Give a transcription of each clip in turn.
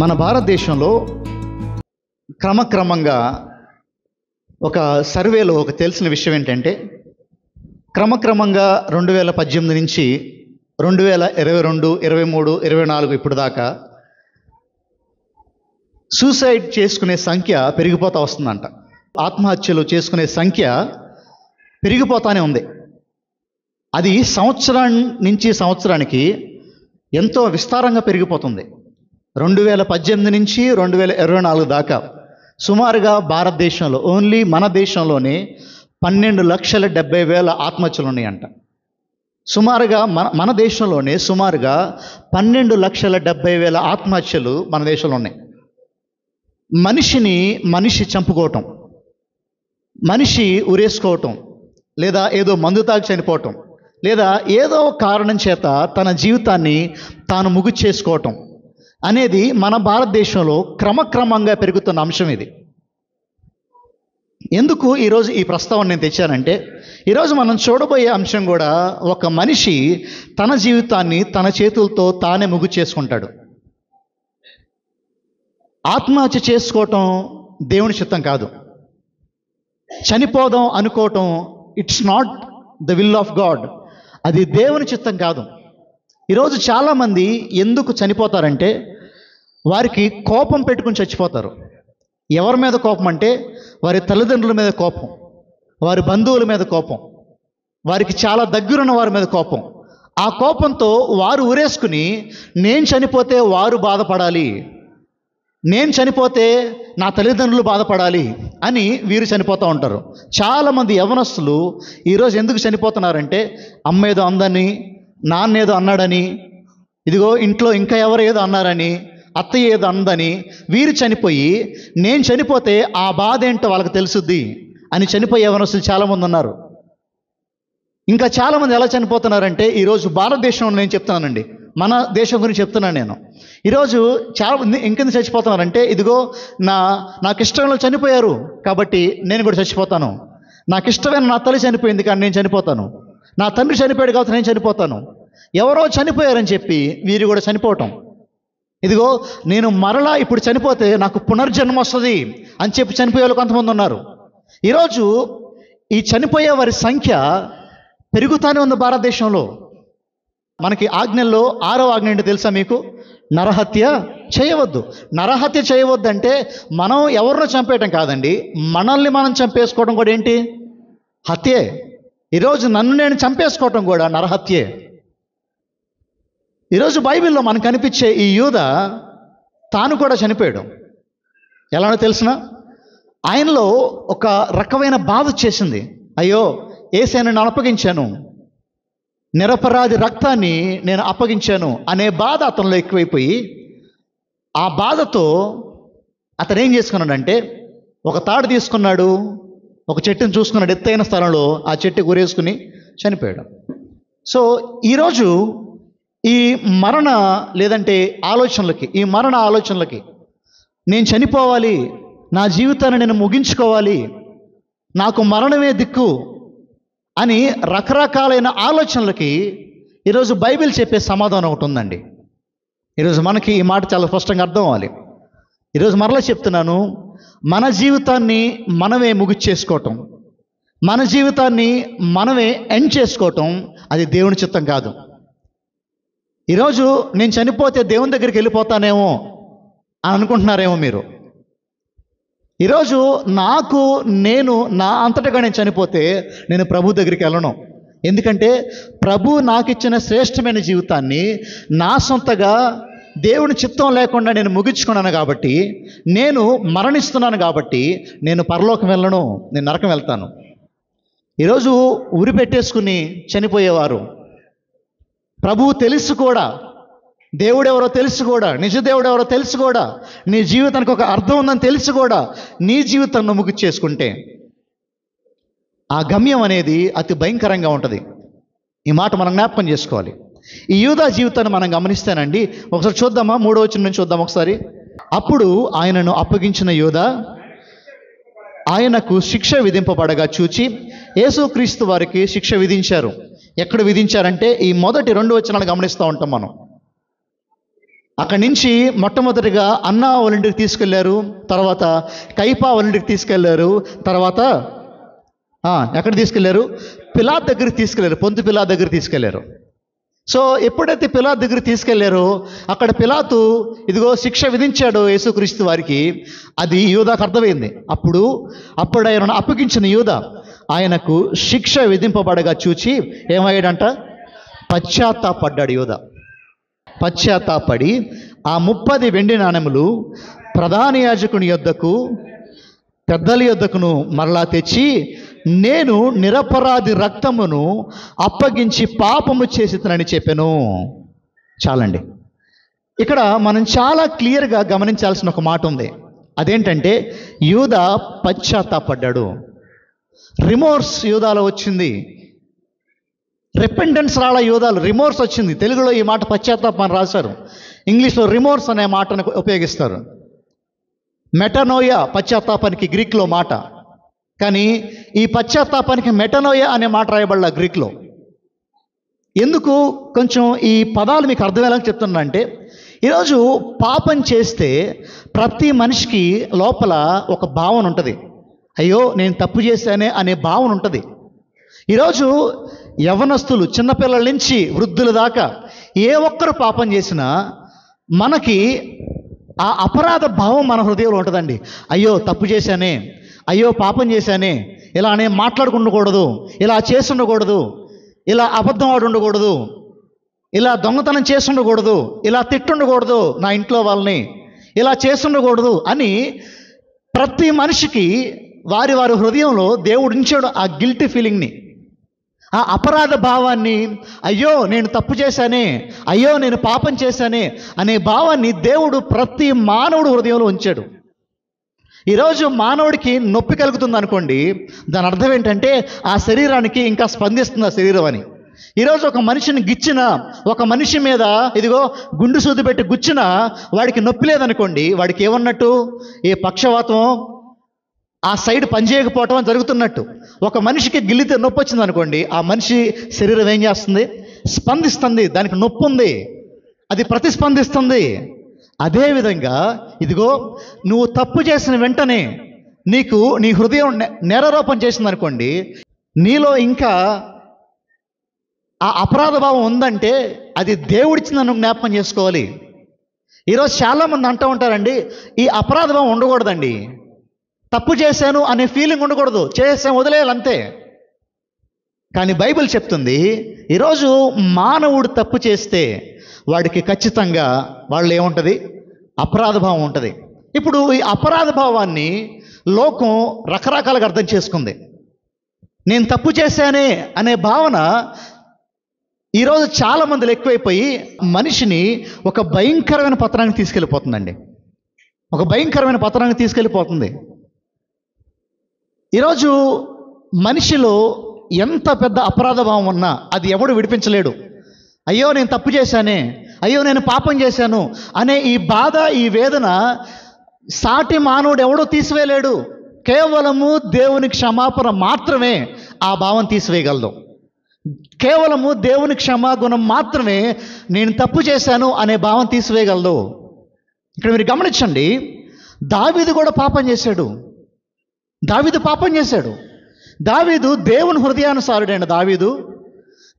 మన భారతదేశంలో క్రమక్రమంగా ఒక సర్వేలో ఒక తెలిసిన విషయం ఏంటంటే క్రమక్రమంగా 2018 నుంచి 2022, 23, 24 ఇప్పుడు దాకా సూసైడ్ చేసుకునే సంఖ్య పెరిగిపోతూ వస్తుందంట. ఆత్మహత్యలు చేసుకునే సంఖ్య పెరిగిపోతానే ఉంది. అది సంవత్సరం నుంచి సంవత్సరానికి ఎంతో విస్తారంగా పెరిగిపోతుంది. 2018 నుంచి 2024 దాకా సుమారుగా భారతదేశంలో ఓన్లీ మన దేశంలోనే 12,70,000 ఆత్మహత్యలు ఉన్నాయంట. సుమారుగా మన దేశంలోనే సుమారుగా 12,70,000 ఆత్మహత్యలు మన దేశంలో ఉన్నాయి. మనిషి చంపుకోవటం, మనిషి ఉరేసుకోవటం, లేదా ఏదో మందు తాగి చనిపోవటం, లేదా ఏదో కారణం చేత తన జీవితాన్ని తాను ముగిచేసుకోవటం అనేది మన భారతదేశంలో క్రమక్రమంగా పెరుగుతున్న అంశం ఇది. ఎందుకు ఈరోజు ఈ ప్రస్తావన నేను తెచ్చానంటే, ఈరోజు మనం చూడబోయే అంశం కూడా ఒక మనిషి తన జీవితాన్ని తన చేతులతో తానే ముగిచేసుకుంటాడు. ఆత్మహత్య చేసుకోవటం దేవుని చిత్తం కాదు. చనిపోదాం అనుకోవటం it's not the will of God, అది దేవుని చిత్తం కాదు. ఈరోజు చాలామంది ఎందుకు చనిపోతారంటే వారికి కోపం పెట్టుకుని చచ్చిపోతారు. ఎవరి మీద కోపం అంటే వారి తల్లిదండ్రుల మీద కోపం, వారి బంధువుల మీద కోపం, వారికి చాలా దగ్గరున్న వారి మీద కోపం. ఆ కోపంతో వారు ఉరేసుకుని నేను చనిపోతే వారు బాధపడాలి, నేను చనిపోతే నా తల్లిదండ్రులు బాధపడాలి అని వీరు చనిపోతూ ఉంటారు. చాలామంది యవనస్తులు ఈరోజు ఎందుకు చనిపోతున్నారంటే అమ్మ ఏదో అందని, నాన్న ఏదో అన్నాడని, ఇదిగో ఇంట్లో ఇంకా ఎవరు ఏదో అన్నారని, అత్తయ్య ఏదో అందని వీరు చనిపోయి నేను చనిపోతే ఆ బాధ ఏంటో వాళ్ళకి తెలుసుద్ది అని చనిపోయే యవనస్తులు చాలామంది ఉన్నారు. ఇంకా చాలామంది ఎలా చనిపోతున్నారంటే ఈరోజు భారతదేశంలో నేను చెప్తున్నానండి, మన దేశం గురించి చెప్తున్నాను నేను. ఈరోజు చాలామంది ఇంకెందుకు చచ్చిపోతున్నారంటే ఇదిగో నాకు ఇష్టంలో చనిపోయారు కాబట్టి నేను కూడా చచ్చిపోతాను, నాకు ఇష్టమైన నా తల్లి చనిపోయింది కానీ నేను చనిపోతాను, నా తండ్రి చనిపోయాడు కాబట్టి నేను చనిపోతాను, ఎవరో చనిపోయారని చెప్పి వీరు కూడా చనిపోవటం. ఇదిగో నేను మరలా ఇప్పుడు చనిపోతే నాకు పునర్జన్మ వస్తుంది అని చెప్పి చనిపోయే వాళ్ళు కొంతమంది ఉన్నారు. ఈరోజు ఈ చనిపోయే వారి సంఖ్య పెరుగుతూనే ఉంది భారతదేశంలో. మనకి ఆజ్ఞల్లో 6వ ఆజ్ఞ ఏంటో తెలుసా మీకు? నరహత్య చేయవద్దు. నరహత్య చేయవద్దు అంటే మనం ఎవరినో చంపేయటం కాదండి, మనల్ని మనం చంపేసుకోవడం కూడా ఏంటి? హత్యే. ఈరోజు నన్ను నేను చంపేసుకోవటం కూడా నరహత్యే. ఈరోజు బైబిల్లో మనకు కనిపించే ఈ యూద తాను కూడా చనిపోయాడు. ఎలానో తెలిసిన ఆయనలో ఒక రకమైన బాధ వచ్చేసింది. అయ్యో యేసుని నేను అప్పగించాను, నిరపరాధి రక్తాన్ని నేను అప్పగించాను అనే బాధ అతనిలో ఎక్కువైపోయి ఆ బాధతో అతను ఏం చేసుకున్నాడంటే ఒక తాడు తీసుకున్నాడు, ఒక చెట్టును చూసుకున్నాడు, ఎత్తైన స్థలంలో ఆ చెట్టు గురేసుకుని చనిపోయాడు. సో ఈరోజు ఈ మరణ లేదంటే ఆలోచనలకి, ఈ మరణ ఆలోచనలకి నేను చనిపోవాలి, నా జీవితాన్ని నేను ముగించుకోవాలి, నాకు మరణమే దిక్కు అని రకరకాలైన ఆలోచనలకి ఈరోజు బైబిల్ చెప్పే సమాధానం ఒకటి ఉందండి. ఈరోజు మనకి ఈ మాట చాలా స్పష్టంగా అర్థం అవ్వాలి. ఈరోజు మరలా చెప్తున్నాను, మన జీవితాన్ని మనమే ముగిచ్చేసుకోవటం, మన జీవితాన్ని మనమే ఎండ్ చేసుకోవటం అది దేవుని చిత్తం కాదు. ఈరోజు నేను చనిపోతే దేవుని దగ్గరికి వెళ్ళిపోతానేమో అని అనుకుంటున్నారేమో మీరు. ఈరోజు నేను నా అంతటగా నేను చనిపోతే నేను ప్రభు దగ్గరికి వెళ్ళను. ఎందుకంటే ప్రభు నాకు ఇచ్చిన శ్రేష్టమైన జీవితాన్ని నా సొంతగా దేవుని చిత్తం లేకుండా నేను ముగించుకున్నాను కాబట్టి, నేను మరణిస్తున్నాను కాబట్టి నేను పరలోకం వెళ్ళను, నేను నరకం వెళ్తాను. ఈరోజు ఉరి పెట్టేసుకుని చనిపోయేవారు, ప్రభువు తెలుసు కూడా, దేవుడెవరో తెలుసు కూడా, నిజ దేవుడెవరో తెలుసు కూడా, నీ జీవితానికి ఒక అర్థం ఉందని తెలుసు కూడా నీ జీవితాన్ని ముగిచేసుకుంటే ఆ గమ్యం అనేది అతి భయంకరంగా ఉంటుంది. ఈ మాట మనం జ్ఞాపకం చేసుకోవాలి. ఈ యూదా జీవితాన్ని మనం గమనిస్తేనండి, ఒకసారి చూద్దామా? 3వ వచనం నుంచి చూద్దాం ఒకసారి. అప్పుడు ఆయనను అప్పగించిన యూదా ఆయనకు శిక్ష విధింపబడగా చూచి యేసుక్రీస్తు వారికి శిక్ష విధించారు. ఎక్కడ విధించారంటే ఈ మొదటి 2 వచనాలు గమనిస్తూ ఉంటాం మనం. అక్కడి నుంచి మొట్టమొదటిగా అన్నా వాళ్ళ ఇంటికి తీసుకెళ్లారు, తర్వాత కైపా వాళ్ళ ఇంటికి తీసుకెళ్లారు, తర్వాత ఎక్కడ తీసుకెళ్లారు? పిలాతు దగ్గరికి తీసుకెళ్లారు, పొంతు పిలాతు దగ్గరికి తీసుకెళ్లారు. సో ఎప్పుడైతే పిలాతు దగ్గరికి తీసుకెళ్లారో అక్కడ పిలాతు ఇదిగో శిక్ష విధించాడు యేసుక్రీస్తు వారికి, అది యూదాకు అర్థమైంది. అప్పుడు ఆయనను అప్పగించిన యూదా ఆయనకు శిక్ష విధింపబడగా చూచి ఏమయ్యాడంట? పశ్చాత్తాపడ్డాడు యూదా. పశ్చాత్తాపడి ఆ 30 వెండి నాణెములు ప్రధాన యాజకుని యొద్దకు పెద్దల యొద్దకును మరలా తెచ్చి, నేను నిరపరాధి రక్తమును అప్పగించి పాపము చేసినని చెప్పాను. చాలండి. ఇక్కడ మనం చాలా క్లియర్గా గమనించాల్సిన ఒక మాట ఉంది. అదేంటంటే యూదా పశ్చాత్తాపడ్డాడు. రిమోర్స్ యూదాలో వచ్చింది, రిపెంటెన్స్ రాళ్ళ యూదాలు, రిమోర్స్ వచ్చింది. తెలుగులో ఈ మాట పశ్చాత్తాపం అని రాశారు, ఇంగ్లీష్లో రిమోర్స్ అనే మాటను ఉపయోగిస్తారు. మెటనోయా పశ్చాత్తాపానికి గ్రీక్లో మాట, కానీ ఈ పశ్చాత్తాపానికి మెటనోయా అనే మాట రాయబడాల గ్రీక్లో. ఎందుకు కొంచెం ఈ పదాలు మీకు అర్థమయ్యేలా చెప్తున్నా అంటే, ఈరోజు పాపం చేస్తే ప్రతి మనిషికి లోపల ఒక భావన ఉంటుంది, అయ్యో నేను తప్పు చేశానే అనే భావన ఉంటుంది. ఈరోజు యవనస్తులు చిన్నపిల్లల నుంచి వృద్ధుల దాకా ఏ ఒక్కరు పాపం చేసినా మనకి ఆ అపరాధ భావం మన హృదయంలో ఉంటుందండి. అయ్యో తప్పు చేశానే, అయ్యో పాపం చేశానే, ఇలా నేను మాట్లాడుకుండకూడదు, ఇలా చేసి ఉండకూడదు, ఇలా అబద్ధం ఆడి ఉండకూడదు, ఇలా దొంగతనం చేసి ఉండకూడదు, ఇలా తిట్టుండకూడదు నా ఇంట్లో వాళ్ళని, ఇలా చేసి ఉండకూడదు అని ప్రతి మనిషికి వారి హృదయంలో దేవుడు ఉంచాడు ఆ గిల్టీ ఫీలింగ్ని, ఆ అపరాధ భావాన్ని. అయ్యో నేను తప్పు చేశానే, అయ్యో నేను పాపం చేశానే అనే భావాన్ని దేవుడు ప్రతి మానవుడు హృదయంలో ఉంచాడు. ఈరోజు మానవుడికి నొప్పి కలుగుతుంది అనుకోండి, దాని అర్థం ఏంటంటే ఆ శరీరానికి ఇంకా స్పందిస్తుంది ఆ శరీరం అని. ఈరోజు ఒక మనిషిని గిచ్చిన, ఒక మనిషి మీద ఇదిగో గుండు సూది పెట్టి గుచ్చినా వాడికి నొప్పి లేదనుకోండి, వాడికి ఏమన్నట్టు? ఏ పక్షవాతం ఆ సైడ్ పనిచేయకపోవటం జరుగుతున్నట్టు. ఒక మనిషికి గిల్లితే నొప్పి వచ్చింది అనుకోండి, ఆ మనిషి శరీరం ఏం చేస్తుంది? స్పందిస్తుంది, దానికి నొప్పి ఉంది, అది ప్రతిస్పందిస్తుంది. అదేవిధంగా ఇదిగో నువ్వు తప్పు చేసిన వెంటనే నీ హృదయం నేరారోపణ చేసింది అనుకోండి, నీలో ఇంకా ఆ అపరాధ భావం ఉందంటే అది దేవుడిచ్చిందని జ్ఞాపకం చేసుకోవాలి. ఈరోజు చాలామంది అంటూ ఉంటారండి, ఈ అపరాధ భావం ఉండకూడదండి, తప్పు చేశాను అనే ఫీలింగ్ ఉండకూడదు, చేసాను వదిలేయాలి అంతే. కానీ బైబిల్ చెప్తుంది, ఈరోజు మానవుడు తప్పు చేస్తే వాడికి ఖచ్చితంగా వాళ్ళు ఏముంటుంది? అపరాధ భావం ఉంటుంది. ఇప్పుడు ఈ అపరాధ భావాన్ని లోకం రకరకాలుగా అర్థం చేసుకుంది. నేను తప్పు చేశానే అనే భావన ఈరోజు చాలామందిలో ఎక్కువైపోయి మనిషిని ఒక భయంకరమైన పతనానికి తీసుకెళ్ళిపోతుందండి, ఒక భయంకరమైన పతనానికి తీసుకెళ్ళిపోతుంది. ఈరోజు మనిషిలో ఎంత పెద్ద అపరాధ భావం ఉన్నా అది ఎవడు విడిపించలేడు. అయ్యో నేను తప్పు చేశానే, అయ్యో నేను పాపం చేశాను అనే ఈ బాధ, ఈ వేదన సాటి మానవుడు ఎవడో తీసివేయలేడు. కేవలము దేవుని క్షమాపణ మాత్రమే ఆ భావం తీసివేయగలదు. కేవలము దేవుని క్షమాగుణం మాత్రమే నేను తప్పు చేశాను అనే భావం తీసివేయగలదు. ఇక్కడ మీరు గమనించండి, దావీదు కూడా పాపం చేశాడు. దావీదు పాపం చేశాడు. దావీదు దేవుని హృదయానుసారుడైన దావీదు,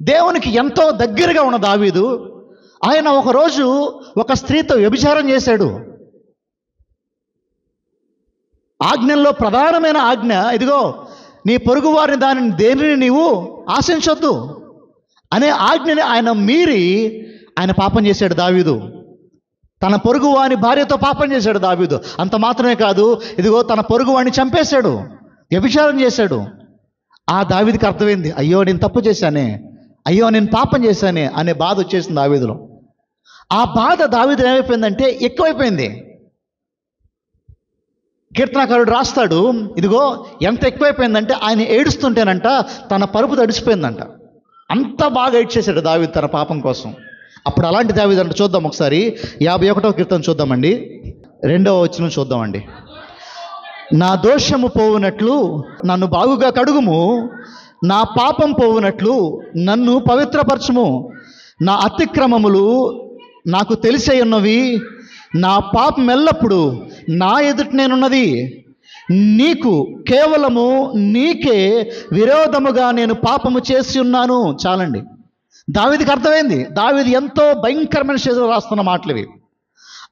దేవునికి ఎంతో దగ్గరగా ఉన్న దావీదు, ఆయన ఒకరోజు ఒక స్త్రీతో వ్యభిచారం చేశాడు. ఆజ్ఞల్లో ప్రధానమైన ఆజ్ఞ ఇదిగో, నీ పొరుగు వారిని దేనిని నీవు ఆశించొద్దు అనే ఆజ్ఞని ఆయన మీరి ఆయన పాపం చేశాడు దావీదు. తన పొరుగు వాని భార్యతో పాపం చేశాడు దావీదు. అంత మాత్రమే కాదు, ఇదిగో తన పొరుగు వాడిని చంపేశాడు, వ్యభిచారం చేశాడు. ఆ దావీదుకి అర్థమైంది, అయ్యో నేను తప్పు చేశానే, అయ్యో నేను పాపం చేశానే అనే బాధ వచ్చేసింది దావీదులో. ఆ బాధ దావీదు ఏమైపోయిందంటే ఎక్కువైపోయింది. కీర్తనకారుడు రాస్తాడు, ఇదిగో ఎంత ఎక్కువైపోయిందంటే ఆయన ఏడుస్తుంటేనంట తన పరుపు తడిసిపోయిందంట. అంత బాగా ఏడ్చేశాడు దావీదు తన పాపం కోసం. అప్పుడు అలాంటి దావీదు అంటే చూద్దాం ఒకసారి 51వ కీర్తన చూద్దామండి, 2వ వచనం చూద్దామండి. నా దోషము పోవునట్లు నన్ను బాగుగా కడుగుము, నా పాపం పోవునట్లు నన్ను పవిత్రపరచుము, నా అతిక్రమములు నాకు తెలిసే ఉన్నవి, నా పాపం ఎల్లప్పుడు నా ఎదుట నేనున్నది. నీకు కేవలము నీకే విరోధముగా నేను పాపము చేసి ఉన్నాను. చాలండి. దావీదుకి అర్థమైంది. దావీదు ఎంతో భయంకరమైన శైలిలో రాస్తున్న మాటలు ఇవి.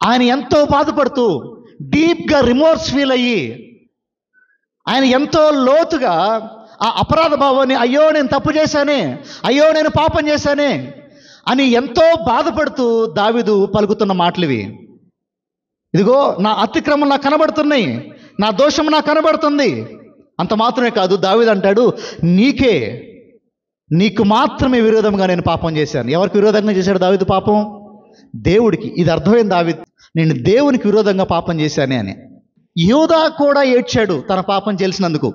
ఆయన ఎంతో బాధపడుతూ డీప్గా రిమోర్స్ ఫీల్ అయ్యి, ఆయన ఎంతో లోతుగా ఆ అపరాధ భావాన్ని, అయ్యో నేను తప్పు చేశానే, అయ్యో నేను పాపం చేశానే అని ఎంతో బాధపడుతూ దావీదు పలుకుతున్న మాటలు ఇవి. ఇదిగో నా అతిక్రమం నాకు కనబడుతున్నాయి, నా దోషం నాకు కనబడుతుంది. అంత మాత్రమే కాదు, దావీదు అంటాడు, నీకు మాత్రమే విరోధంగా నేను పాపం చేశాను. ఎవరికి విరోధంగా చేశాడు దావీదు పాపం? దేవుడికి. ఇది అర్థమైంది దావీదు, నేను దేవునికి విరోధంగా పాపం చేశానే అని. యూదా కూడా ఏడ్చాడు తన పాపం తెలిసినందుకు.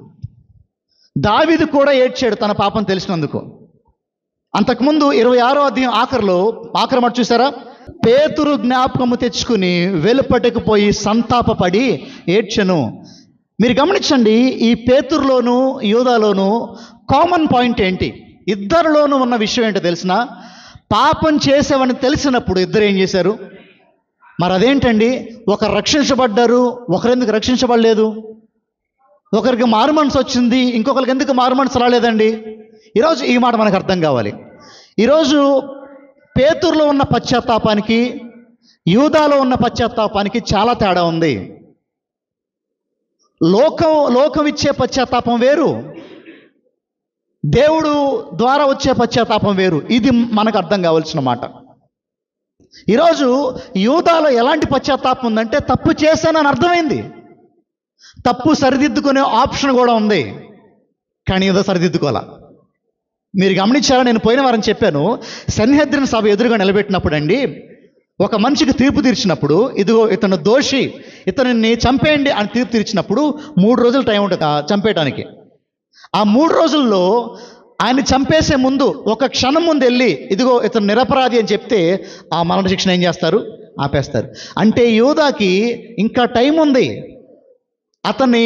దావీదు కూడా ఏడ్చాడు తన పాపం తెలిసినందుకు. అంతకుముందు 26వ అధ్యాయం ఆఖరి మాట చూసారా? పేతురు జ్ఞాపకము తెచ్చుకుని వెలుపటకు పోయి సంతాపపడి ఏడ్చెను. మీరు గమనించండి, ఈ పేతురులోను యూదాలోను కామన్ పాయింట్ ఏంటి? ఇద్దరిలోనూ ఉన్న విషయం ఏంటో తెలిసిన? పాపం చేసేవని తెలిసినప్పుడు ఇద్దరు ఏం చేశారు? మరి అదేంటండి, ఒకరు రక్షించబడ్డారు, ఒకరెందుకు రక్షించబడలేదు? ఒకరికి మారు మనసు వచ్చింది, ఇంకొకరికి ఎందుకు మారు మనసు రాలేదండి? ఈరోజు ఈ మాట మనకు అర్థం కావాలి. ఈరోజు పేతురులో ఉన్న పశ్చాత్తాపానికి యూదాలో ఉన్న పశ్చాత్తాపానికి చాలా తేడా ఉంది. లోకం ఇచ్చే పశ్చాత్తాపం వేరు, దేవుడు ద్వారా వచ్చే పశ్చాత్తాపం వేరు. ఇది మనకు అర్థం కావాల్సిన మాట. ఈరోజు యూదాలో ఎలాంటి పశ్చాత్తాపం ఉందంటే, తప్పు చేశానని అర్థమైంది, తప్పు సరిదిద్దుకునే ఆప్షన్ కూడా ఉంది, కానీ ఏదో సరిదిద్దుకోవాలా. మీరు గమనించారా? నేను పోయిన వారం చెప్పాను, సన్హెద్రిన్ సభ ఎదురుగా నిలబెట్టినప్పుడు అండి, ఒక మనిషికి తీర్పు తీర్చినప్పుడు, ఇదిగో ఇతను దోషి, ఇతనిని చంపేయండి అని తీర్పు తీర్చినప్పుడు 3 రోజులు టైం ఉంటుంది చంపేయడానికి. ఆ 3 రోజుల్లో ఆయన చంపేసే ముందు ఒక క్షణం ముందు వెళ్ళి ఇదిగో ఇతను నిరపరాధి అని చెప్తే ఆ మరణ శిక్షణ ఏం చేస్తారు? ఆపేస్తారు. అంటే యూదాకి ఇంకా టైం ఉంది, అతన్ని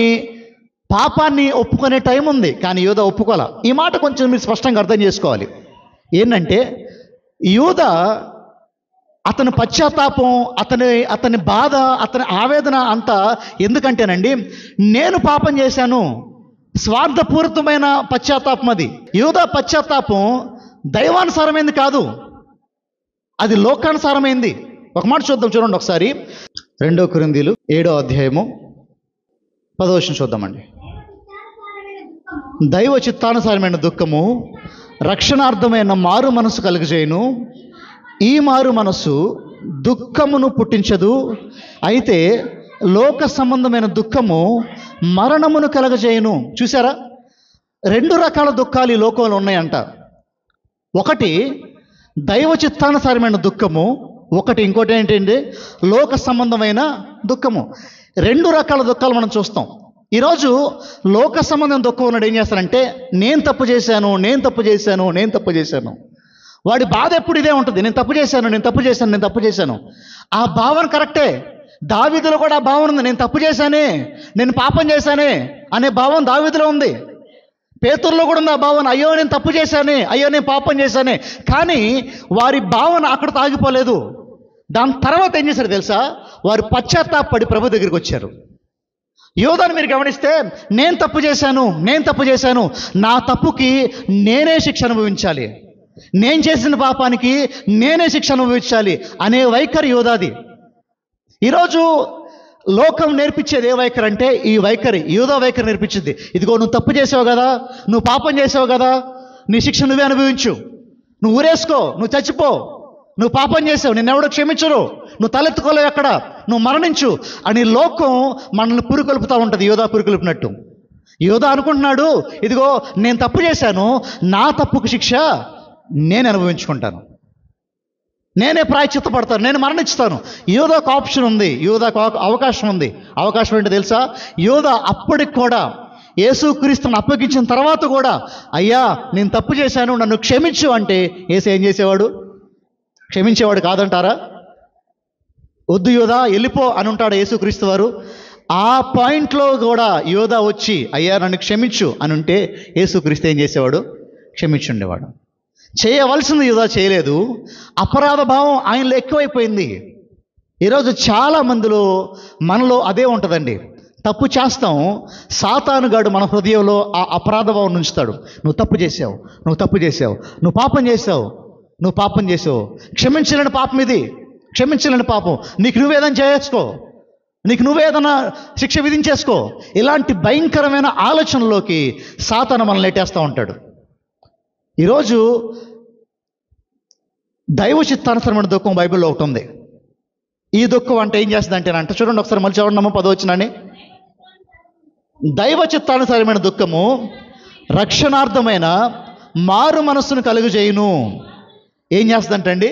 పాపాన్ని ఒప్పుకునే టైం ఉంది, కానీ యూదా ఒప్పుకోలే. ఈ మాట కొంచెం మీరు స్పష్టంగా అర్థం చేసుకోవాలి. ఏంటంటే యూదా అతని పశ్చాత్తాపం, అతని బాధ, అతని ఆవేదన అంతా ఎందుకంటేనండి, నేను పాపం చేశాను, స్వార్థపూరితమైన పశ్చాత్తాపం అది. యూదా పశ్చాత్తాపం దైవానుసారమైంది కాదు, అది లోకానుసారమైంది. ఒక మాట చూడండి ఒకసారి. 2 కొరింథీయులు 7వ అధ్యాయము 10వ వచనం చూద్దామండి. దైవ చిత్తానుసారమైన దుఃఖము రక్షణార్థమైన మారు మనసు కలుగజేయును. ఈ మారు మనసు దుఃఖమును పుట్టించదు, అయితే లోక సంబంధమైన దుఃఖము మరణమును కలగజేయును. చూసారా? 2 రకాల దుఃఖాలు ఈ లోకంలో ఉన్నాయంట. ఒకటి దైవ చిత్తానుసారమైన దుఃఖము, ఇంకోటి ఏంటంటే లోక సంబంధమైన దుఃఖము. 2 రకాల దుఃఖాలు మనం చూస్తాం. ఈరోజు లోక సంబంధం దుఃఖం ఉన్నాడు ఏం చేస్తారంటే, నేను తప్పు చేశాను. వాడి బాధ ఎప్పుడు ఇదే ఉంటుంది, నేను తప్పు చేశాను. ఆ భావన కరెక్టే. దావీదులో కూడా ఆ భావన ఉంది, నేను తప్పు చేశానే, నేను పాపం చేశానే అనే భావం దావీదులో ఉంది. పేతురులో కూడా ఉంది ఆ భావన, అయ్యో నేను తప్పు చేశానే, అయ్యో నేను పాపం చేశానే. కానీ వారి భావన అక్కడ తాగిపోలేదు. దాని తర్వాత ఏం చేశారు తెలుసా? వారు పశ్చాత్తాపడి ప్రభు దగ్గరికి వచ్చారు. యోధాను మీరు గమనిస్తే, నేను తప్పు చేశాను, నా తప్పుకి నేనే శిక్ష అనుభవించాలి, నేను చేసిన పాపానికి నేనే శిక్ష అనుభవించాలి అనే వైఖరి యోధాది. ఈరోజు లోకం నేర్పించేది ఏ వైఖరి అంటే, ఈ వైఖరి యూదా వైఖరి నేర్పించింది. ఇదిగో నువ్వు తప్పు చేసావు కదా, నువ్వు పాపం చేసావు కదా, నీ శిక్ష నువ్వే అనుభవించు, నువ్వు ఊరేసుకో, నువ్వు చచ్చిపో, నువ్వు పాపం చేసావు, నిన్నెవడో క్షమించరు, నువ్వు తలెత్తుకోలేవు ఎక్కడ, నువ్వు మరణించు అని లోకం మనల్ని పురుకొల్పుతూ ఉంటుంది, యోధా పురుకొల్పినట్టు. యోధా అనుకుంటున్నాడు, ఇదిగో నేను తప్పు చేశాను, నా తప్పుకు శిక్ష నేను అనుభవించుకుంటాను, నేనే ప్రాయశ్చిత్తపడతాను, నేను మరణిస్తాను. యోధాకు ఆప్షన్ ఉంది, యోధాకు అవకాశం ఉంది. అవకాశం ఏంటో తెలుసా? యోధా అప్పటికి కూడా యేసుక్రీస్తుని అప్పగించిన తర్వాత కూడా, అయ్యా నేను తప్పు చేశాను, నన్ను క్షమించు అంటే యేసు ఏం చేసేవాడు? క్షమించేవాడు కాదంటారా? వద్దు యోధా వెళ్ళిపో అని ఉంటాడు యేసుక్రీస్తు వారు. ఆ పాయింట్లో కూడా యోధా వచ్చి అయ్యా నన్ను క్షమించు అని ఉంటే యేసుక్రీస్తు ఏం చేసేవాడు? క్షమించుండేవాడు. చేయవలసింది యూదా చేయలేదు. అపరాధ భావం ఆయనలో ఎక్కువైపోయింది. ఈరోజు చాలా మందిలో మనలో అదే ఉంటుందండి. తప్పు చేస్తాం, సాతానుగాడు మన హృదయంలో ఆ అపరాధ భావం ఉంచుతాడు. నువ్వు తప్పు చేసావు, నువ్వు తప్పు చేసావు, నువ్వు పాపం చేసావు, నువ్వు పాపం చేసావు, క్షమించలేని పాపం ఇది, క్షమించలేని పాపం, నీకు నువ్వేదైనా చేసుకో, నీకు నువ్వేదైనా శిక్ష విధించేసుకో. ఇలాంటి భయంకరమైన ఆలోచనలోకి సాతాను మనల్ని నెట్టేస్తూ ఉంటాడు. ఈరోజు దైవ చిత్తానుసరమైన దుఃఖం బైబిల్లో ఒకటి ఉంది. ఈ దుఃఖం అంటే ఏం చేస్తుంది అంటే చూడండి ఒకసారి, మళ్ళీ చూడండి 10వ వచనాన్ని. దైవ చిత్తానుసరమైన దుఃఖము రక్షణార్థమైన మారు మనస్సును కలుగజేయును. ఏం చేస్తుందంటండి?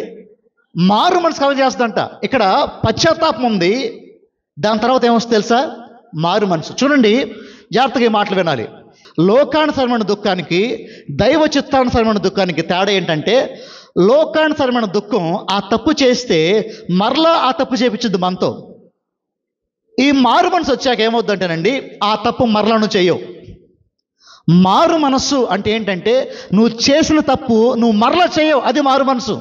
మారు మనసు కలుగజేస్తుందంట. ఇక్కడ పశ్చాత్తాపం ఉంది, దాని తర్వాత ఏమొస్తుంది తెలుసా? మారు మనసు. చూడండి జాగ్రత్తగా ఈ మాటలు వినాలి. లోకానుసరమైన దుఃఖానికి దైవ చిత్తానుసరమైన దుఃఖానికి తేడా ఏంటంటే, లోకానుసరమైన దుఃఖం ఆ తప్పు చేస్తే మరలా ఆ తప్పు చేపించుద్ది మనతో. ఈ మారు మనసు వచ్చాక ఏమవుద్దంటేనండి, ఆ తప్పు మరలా నువ్వు చేయవు. మారు మనస్సు అంటే ఏంటంటే, నువ్వు చేసిన తప్పు నువ్వు మరలా చేయవు, అది మారు మనసు.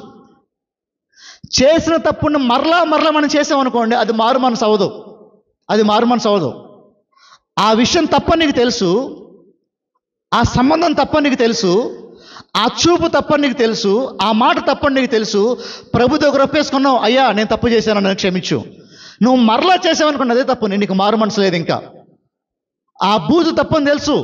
చేసిన తప్పును మరలా మనం చేసామనుకోండి, అది మారు మనసు అవ్వదు, అది మారు మనసు అవ్వదు. ఆ విషయం తప్పని నీకు తెలుసు, ఆ సంబంధం తప్పని నీకు తెలుసు, ఆ చూపు తప్పని నీకు తెలుసు, ఆ మాట తప్పని నీకు తెలుసు. ప్రభు దగ్గర ఒప్పేసుకున్నావు, అయ్యా నేను తప్పు చేశాను, నన్ను క్షమించు. నువ్వు మరలా చేసావనుకున్న అదే తప్పు, నీకు మారు మనసు లేదు. ఇంకా ఆ బూజు తప్పని తెలుసు,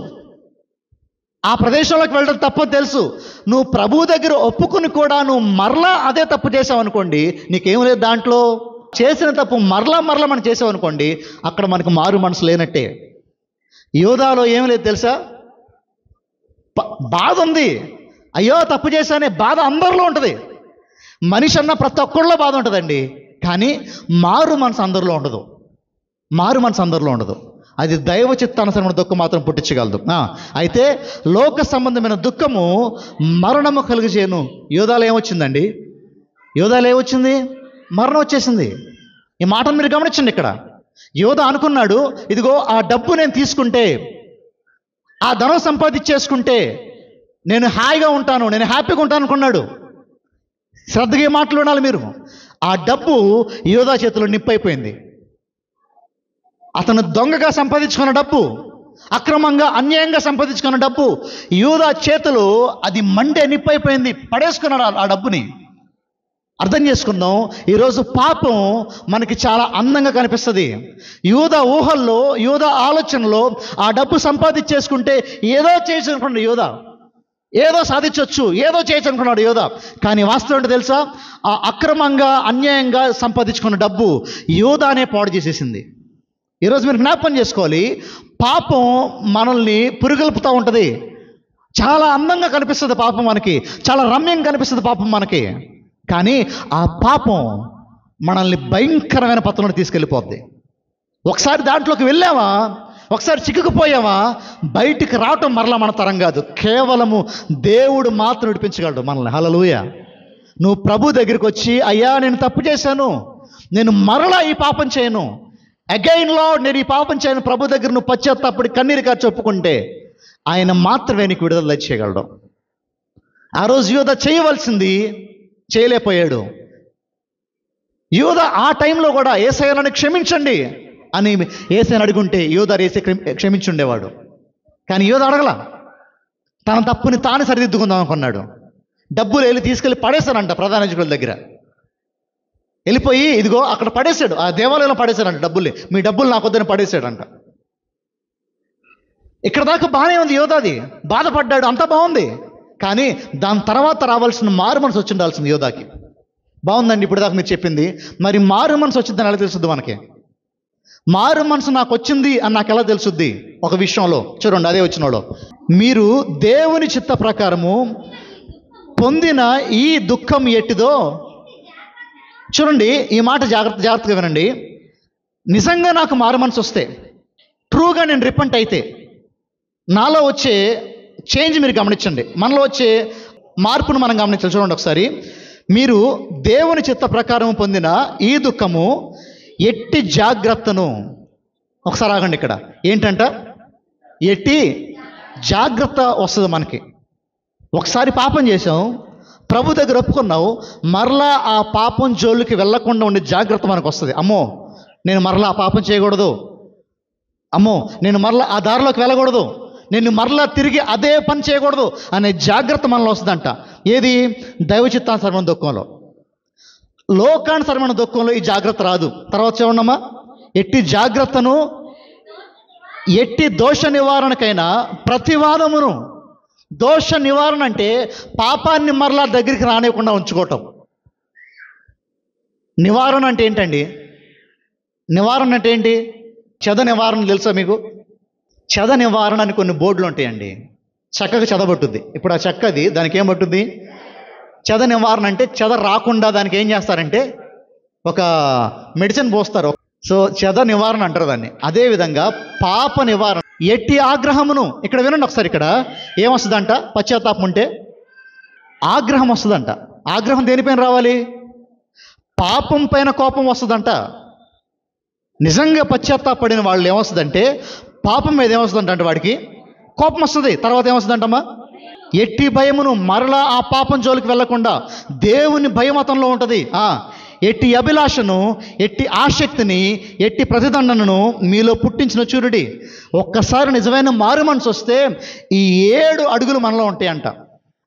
ఆ ప్రదేశంలోకి వెళ్ళడం తప్పని తెలుసు. నువ్వు ప్రభు దగ్గర ఒప్పుకుని కూడా నువ్వు మరలా అదే తప్పు చేసావనుకోండి, నీకేం లేదు దాంట్లో. చేసిన తప్పు మరలా మనం చేసావనుకోండి, అక్కడ మనకు మారు మనసు లేనట్టే. యోధాలో ఏం లేదు తెలుసా? బాధ ఉంది, అయ్యో తప్పు చేశానే బాధ అందరిలో ఉంటుంది. మనిషి అన్న ప్రతి ఒక్కళ్ళలో బాధ ఉంటుందండి, కానీ మారు మనసు అందరిలో ఉండదు, మారు మనసు అందరిలో ఉండదు. అది దైవ చిత్తానుసరమైన దుఃఖం మాత్రం పుట్టించగలదు. అయితే లోక సంబంధమైన దుఃఖము మరణము కలుగజేయను. యోధాలో ఏమొచ్చిందండి? యోధాలో ఏమొచ్చింది? మరణం వచ్చేసింది. ఈ మాటను మీరు గమనించండి. ఇక్కడ యోధా అనుకున్నాడు, ఇదిగో ఆ డబ్బు నేను తీసుకుంటే, ఆ ధనం సంపాదించేసుకుంటే నేను హాయిగా ఉంటాను, నేను హ్యాపీగా ఉంటాను అనుకున్నాడు. శ్రద్ధగా మాటలు వినాలి మీరు. ఆ డబ్బు యోధా చేతిలో నిప్పైపోయింది. అతను దొంగగా సంపాదించుకున్న డబ్బు, అక్రమంగా అన్యాయంగా సంపాదించుకున్న డబ్బు యోధా చేతిలో అది మండే నిప్పైపోయింది. పడేసుకున్నాడు ఆ డబ్బుని. అర్థం చేసుకుందాం, ఈరోజు పాపం మనకి చాలా అందంగా కనిపిస్తుంది. యోధా ఊహల్లో, యోధా ఆలోచనలో ఆ డబ్బు సంపాదించేసుకుంటే ఏదో చేయొచ్చు అనుకున్నాడు యోధా, ఏదో సాధించవచ్చు, ఏదో చేయొచ్చు అనుకున్నాడు యోధా. కానీ వాస్తవం ఏంటో తెలుసా? ఆ అక్రమంగా అన్యాయంగా సంపాదించుకున్న డబ్బు యోధానే పాడు చేసేసింది. ఈరోజు మీరు జ్ఞాపకం చేసుకోవాలి, పాపం మనల్ని పురుగొల్పుతూ ఉంటుంది. చాలా అందంగా కనిపిస్తుంది పాపం మనకి, చాలా రమ్యంగా కనిపిస్తుంది పాపం మనకి. కానీ ఆ పాపం మనల్ని భయంకరమైన పత్రంలో తీసుకెళ్ళిపోద్ది. ఒకసారి దాంట్లోకి వెళ్ళామా, ఒకసారి చిక్కుకుపోయామా, బయటికి రావటం మరలా మన తరం కాదు. కేవలము దేవుడు మాత్రం నడిపించగలడు మనల్ని. హల్లెలూయా. నువ్వు ప్రభు దగ్గరికి వచ్చి, అయ్యా నేను తప్పు చేశాను, నేను మరలా ఈ పాపం చేయను, అగైన్ లార్డ్ నేను ఈ పాపం చేయను, ప్రభు దగ్గర నువ్వు పశ్చాత్తాపడి కన్నీరు కార్చి ఒప్పుకుంటే ఆయన మాత్రమే నీకు విడుదల చేయగలడు. ఆ రోజు యోధా చేయవలసింది చేయలేకపోయాడు. యోధా ఆ టైంలో కూడా యేసయ్య నన్ను క్షమించండి అని యేసయ్యని అడుగుంటే యోధా యేసయ్య క్షమించుండేవాడు. కానీ యోధా అడగల, తన తప్పుని తాను సరిదిద్దుకుందాం అనుకున్నాడు. డబ్బులు వెళ్ళి తీసుకెళ్ళి పడేశానంట ప్రధాన యాజకుల దగ్గర. వెళ్ళిపోయి ఇదిగో అక్కడ పడేశాడు, ఆ దేవాలయంలో పడేశాడంట డబ్బుల్ని. మీ డబ్బులు నాకొద్దని పడేశాడంట. ఇక్కడ దాకా బాగానే ఉంది యోధాది, బాధపడ్డాడు, అంతా బాగుంది. కానీ దాని తర్వాత రావాల్సిన మారు మనసు వచ్చి ఉండాల్సింది యోధాకి. బాగుందండి ఇప్పుడు దాకా మీరు చెప్పింది, మరి మారు మనసు వచ్చిందని ఎలా తెలుస్తుంది మనకి? మారు మనసు నాకు వచ్చింది అని నాకు ఎలా తెలుసుద్ది? ఒక విషయంలో చూడండి, అదే వచ్చినోడు, మీరు దేవుని చిత్త ప్రకారము పొందిన ఈ దుఃఖం ఎట్టిదో. చూడండి ఈ మాట జాగ్రత్తగా వినండి. నిజంగా నాకు మారు మనసు వస్తే, ట్రూగా నేను రిపెంట్ అయితే, నాలో వచ్చే చేంజ్ మీరు గమనించండి, మనలో వచ్చే మార్పును మనం గమనించాలి. చూడండి ఒకసారి, మీరు దేవుని చిత్త ప్రకారం పొందిన ఈ దుఃఖము ఎట్టి జాగ్రత్తను. ఒకసారి ఆగండి, ఇక్కడ ఏంటంట? ఎట్టి జాగ్రత్త వస్తుంది మనకి. ఒకసారి పాపం చేసాం, ప్రభు దగ్గర ఒప్పుకున్నావు, మరలా ఆ పాపం జోలికి వెళ్లకుండా ఉండే జాగ్రత్త మనకు వస్తుంది. అమ్మో, నేను మరలా ఆ పాపం చేయకూడదు, అమ్మో నేను మరలా ఆ దారిలోకి వెళ్ళకూడదు, నేను మరలా తిరిగి అదే పని చేయకూడదు అనే జాగ్రత్త మనలో వస్తుందంట. ఏది? దైవ చిత్తానుసరమైన దుఃఖంలో. లోకానుసరమైన దుఃఖంలో ఈ జాగ్రత్త రాదు. తర్వాత చూడమ్మా, ఎట్టి జాగ్రత్తను, ఎట్టి దోష నివారణకైనా ప్రతివాదమును. దోష నివారణ అంటే పాపాన్ని మరలా దగ్గరికి రానివ్వకుండా ఉంచుకోవటం. నివారణ అంటే ఏంటండి? నివారణ అంటే ఏంటి? చెద నివారణ తెలుసా మీకు? చెద నివారణ అని కొన్ని బోర్డులు ఉంటాయండి. చెక్కకు చెద పట్టుద్ది. ఇప్పుడు ఆ చెక్కది దానికి ఏం పట్టుద్ది? చెద నివారణ అంటే చెద రాకుండా దానికి ఏం చేస్తారంటే ఒక మెడిసిన్ పోస్తారు. సో చెద నివారణ అంటారు దాన్ని. అదేవిధంగా పాప నివారణ, ఎట్టి ఆగ్రహమును. ఇక్కడ వినండి ఒకసారి, ఇక్కడ ఏమొస్తుందంట? పశ్చాత్తాపం ఉంటే ఆగ్రహం వస్తుందంట. ఆగ్రహం దేనిపైన రావాలి? పాపం పైన కోపం వస్తుందంట. నిజంగా పశ్చాత్తాపడిన వాళ్ళు ఏమొస్తుందంటే పాపం మీద ఏమొస్తుందంట అంటే వాడికి కోపం వస్తుంది. తర్వాత ఏమొస్తుందంటమ్మా? ఎట్టి భయమును, మరలా ఆ పాపం జోలికి వెళ్లకుండా దేవుని భయం అతనిలో ఉంటుంది. ఎట్టి అభిలాషను, ఎట్టి ఆసక్తిని, ఎట్టి ప్రతిదండనను మీలో పుట్టించిన చూరుడి. ఒక్కసారి నిజమైన మారు మనసు వస్తే ఈ 7 అడుగులు మనలో ఉంటాయంట.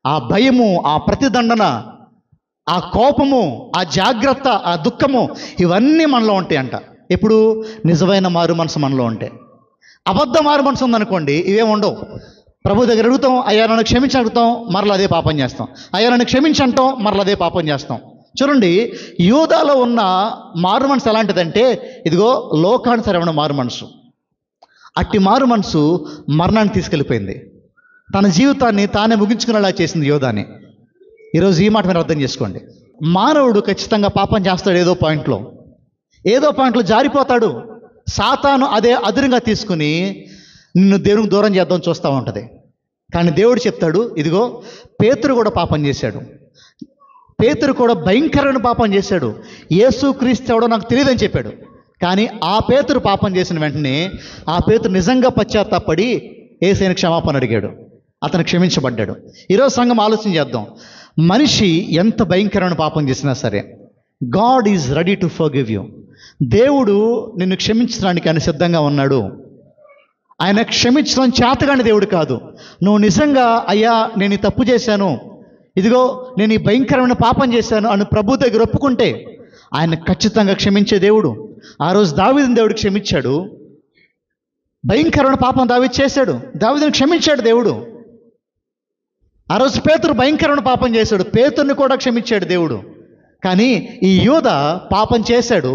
ఆ భయము, ఆ ప్రతిదండన, ఆ కోపము, ఆ జాగ్రత్త, ఆ దుఃఖము, ఇవన్నీ మనలో ఉంటాయంట. ఇప్పుడు నిజమైన మారు మనసు మనలో ఉంటే. అబద్ధ మారు మనసు ఉందనుకోండి, ఇవేం ఉండవు. ప్రభు దగ్గర అడుగుతాం, అయ్యా నన్ను క్షమించి అడుగుతాం, మరలా అదే పాపం చేస్తాం. అయ్యా నన్ను క్షమించి అంటాం, మరలా అదే పాపం చేస్తాం. చూడండి, యూదాలో ఉన్న మారు మనసు ఎలాంటిదంటే, ఇదిగో లోకానుసరమైన మారు మనసు. అట్టి మారు మనసు మరణాన్ని తీసుకెళ్ళిపోయింది. తన జీవితాన్ని తానే ముగించుకునేలా చేసింది యూదాని. ఈరోజు ఈ మాట మీరు అర్థం చేసుకోండి. మానవుడు ఖచ్చితంగా పాపం చేస్తాడు. ఏదో పాయింట్లో జారిపోతాడు. సాతాను అదే అదురుగా తీసుకుని నిన్ను దేవునికి దూరం చేద్దాం చూస్తూ ఉంటుంది. కానీ దేవుడు చెప్తాడు, ఇదిగో పేతురు కూడా పాపం చేశాడు. పేతురు కూడా భయంకరమైన పాపం చేశాడు. యేసుక్రీస్తు ఎవడో నాకు తెలియదని చెప్పాడు. కానీ ఆ పేతురు పాపం చేసిన వెంటనే ఆ పేతురు నిజంగా పశ్చాత్తాపడి యేసయ్యను క్షమాపణ అడిగాడు. అతను క్షమించబడ్డాడు. ఈరోజు సంఘం ఆలోచన చేద్దాం. మనిషి ఎంత భయంకరమైన పాపం చేసినా సరే, God is ready to forgive you. దేవుడు నిన్ను క్షమించడానికి ఆయన సిద్ధంగా ఉన్నాడు. ఆయన క్షమించడం చేతగాని దేవుడు కాదు. నువ్వు నిజంగా అయ్యా నేను ఈ తప్పు చేశాను, ఇదిగో నేను ఈ భయంకరమైన పాపం చేశాను అని ప్రభు దగ్గర ఒప్పుకుంటే ఆయన ఖచ్చితంగా క్షమించే దేవుడు. ఆ రోజు దావీదుని దేవుడు క్షమించాడు. భయంకరమైన పాపం దావీదు చేశాడు, దావీదుని క్షమించాడు దేవుడు. ఆ రోజు పేతురు భయంకరమైన పాపం చేశాడు, పేతుర్ని కూడా క్షమించాడు దేవుడు. కానీ ఈ యూదా పాపం చేశాడు,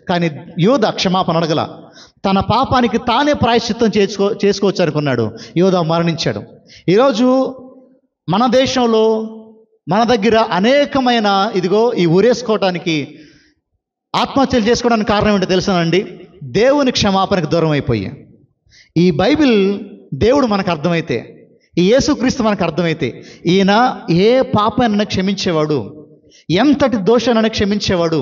కానీ యూదా క్షమాపణ అడగల. తన పాపానికి తానే ప్రాయశ్చిత్తం చేసుకోవచ్చు అనుకున్నాడు. యూదా మరణించాడు. ఈరోజు మన దేశంలో మన దగ్గర అనేకమైన ఇదిగో ఈ ఊరేసుకోవటానికి, ఆత్మహత్యలు చేసుకోవడానికి కారణం ఏంటో తెలుసానండి? దేవుని క్షమాపణకు దూరం అయిపోయి. ఈ బైబిల్ దేవుడు మనకు అర్థమైతే, ఈ యేసుక్రీస్తు మనకు అర్థమైతే, ఈయన ఏ పాపాన్ని క్షమించేవాడు, ఎంతటి దోషాన్ని క్షమించేవాడు,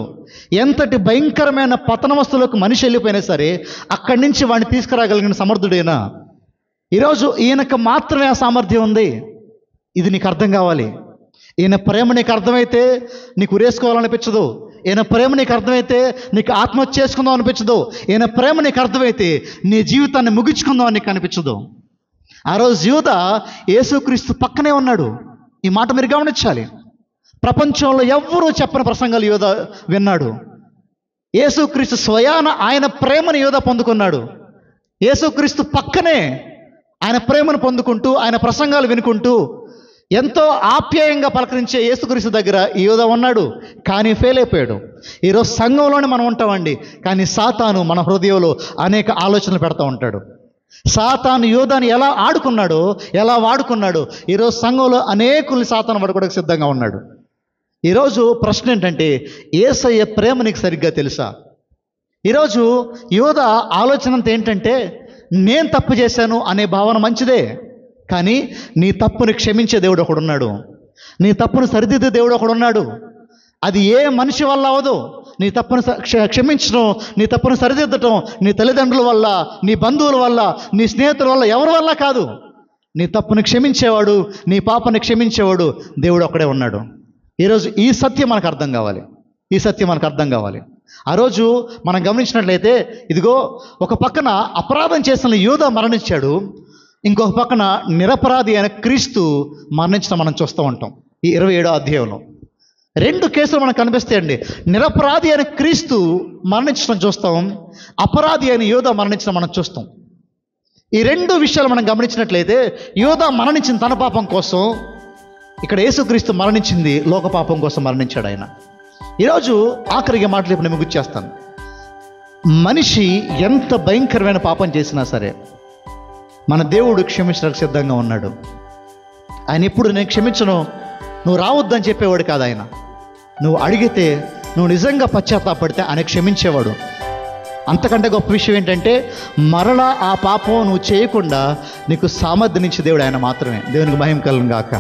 ఎంతటి భయంకరమైన పతనవస్థలోకి మనిషి వెళ్ళిపోయినా సరే అక్కడి నుంచి వాడిని తీసుకురాగలిగిన సమర్థుడైనా. ఈరోజు ఈయనకు మాత్రమే ఆ సామర్థ్యం ఉంది. ఇది నీకు అర్థం కావాలి. ఈయన ప్రేమ నీకు అర్థమైతే నీకు ఉరేసుకోవాలనిపించదు. ఈయన ప్రేమ నీకు అర్థమైతే నీకు ఆత్మహత్య చేసుకుందాం అనిపించదు. ఈయన ప్రేమ నీకు అర్థమైతే నీ జీవితాన్ని ముగించుకుందాం అని నీకు అనిపించదు. ఆ రోజు యూదా యేసుక్రీస్తు పక్కనే ఉన్నాడు. ఈ మాట మీరు గమనించాలి. ప్రపంచంలో ఎవ్వరూ చెప్పని ప్రసంగాలు యూదా విన్నాడు. యేసుక్రీస్తు స్వయాన ఆయన ప్రేమను యూదా పొందుకున్నాడు. యేసుక్రీస్తు పక్కనే ఆయన ప్రేమను పొందుకుంటూ, ఆయన ప్రసంగాలు వినుకుంటూ ఎంతో ఆప్యాయంగా పలకరించే యేసుక్రీస్తు దగ్గర యూదా ఉన్నాడు. కానీ ఫెయిల్ అయిపోయాడు. ఈరోజు సంఘంలోనే మనం ఉంటామండి, కానీ సాతాను మన హృదయంలో అనేక ఆలోచనలు పెడతా ఉంటాడు. సాతాను యూదాని ఎలా ఆడుకున్నాడో, ఎలా వాడుకున్నాడో, ఈరోజు సంఘంలో అనేకుల్ని సాతాను వాడుకోవడానికి సిద్ధంగా ఉన్నాడు. ఈరోజు ప్రశ్న ఏంటంటే, యేసయ్య ప్రేమ నీకు సరిగ్గా తెలుసా? ఈరోజు యూదా ఆలోచన అంతా ఏంటంటే, నేను తప్పు చేశాను అనే భావన మంచిదే, కానీ నీ తప్పుని క్షమించే దేవుడు ఒకడున్నాడు. నీ తప్పును సరిదిద్దే దేవుడు ఒకడున్నాడు. అది ఏ మనిషి వల్ల అవ్వదు. నీ తప్పును క్షమించడం, నీ తప్పును సరిదిద్దటం నీ తల్లిదండ్రుల వల్ల, నీ బంధువుల వల్ల, నీ స్నేహితుల వల్ల, ఎవరి వల్ల కాదు. నీ తప్పుని క్షమించేవాడు, నీ పాపని క్షమించేవాడు దేవుడు ఒక్కడే ఉన్నాడు. ఈరోజు ఈ సత్యం మనకు అర్థం కావాలి. ఈ సత్యం మనకు అర్థం కావాలి. ఆ రోజు మనం గమనించినట్లయితే ఇదిగో ఒక పక్కన అపరాధం చేసిన యూదా మరణించాడు, ఇంకొక పక్కన నిరపరాధి అయిన క్రీస్తు మరణించడం మనం చూస్తూ ఉంటాం. ఈ 27వ అధ్యాయంలో 2 కేసులు మనకు కనిపిస్తాయండి. నిరపరాధి అయిన క్రీస్తు మరణించడం చూస్తాం, అపరాధి అయిన యూదా మరణించడం మనం చూస్తాం. ఈ 2 విషయాలు మనం గమనించినట్లయితే యూదా మరణించిన తన పాపం కోసం, ఇక్కడ యేసుక్రీస్తు మరణించింది లోక పాపం కోసం మరణించాడు ఆయన. ఈరోజు ఆఖరిగా మాటలు ఇప్పుడు నేను ముగిచ్చేస్తాను. మనిషి ఎంత భయంకరమైన పాపం చేసినా సరే మన దేవుడు క్షమించడానికి సిద్ధంగా ఉన్నాడు. ఆయన ఎప్పుడు నేను క్షమించను, నువ్వు రావద్దని చెప్పేవాడు కాదు ఆయన. నువ్వు అడిగితే, నువ్వు నిజంగా పశ్చాత్తాపడితే ఆయన క్షమించేవాడు. అంతకంటే గొప్ప విషయం ఏంటంటే మరలా ఆ పాపం నువ్వు చేయకుండా నీకు సామర్థ్యం ఇచ్చే దేవుడు ఆయన మాత్రమే. దేవునికి మహిమ కలుగును గాక.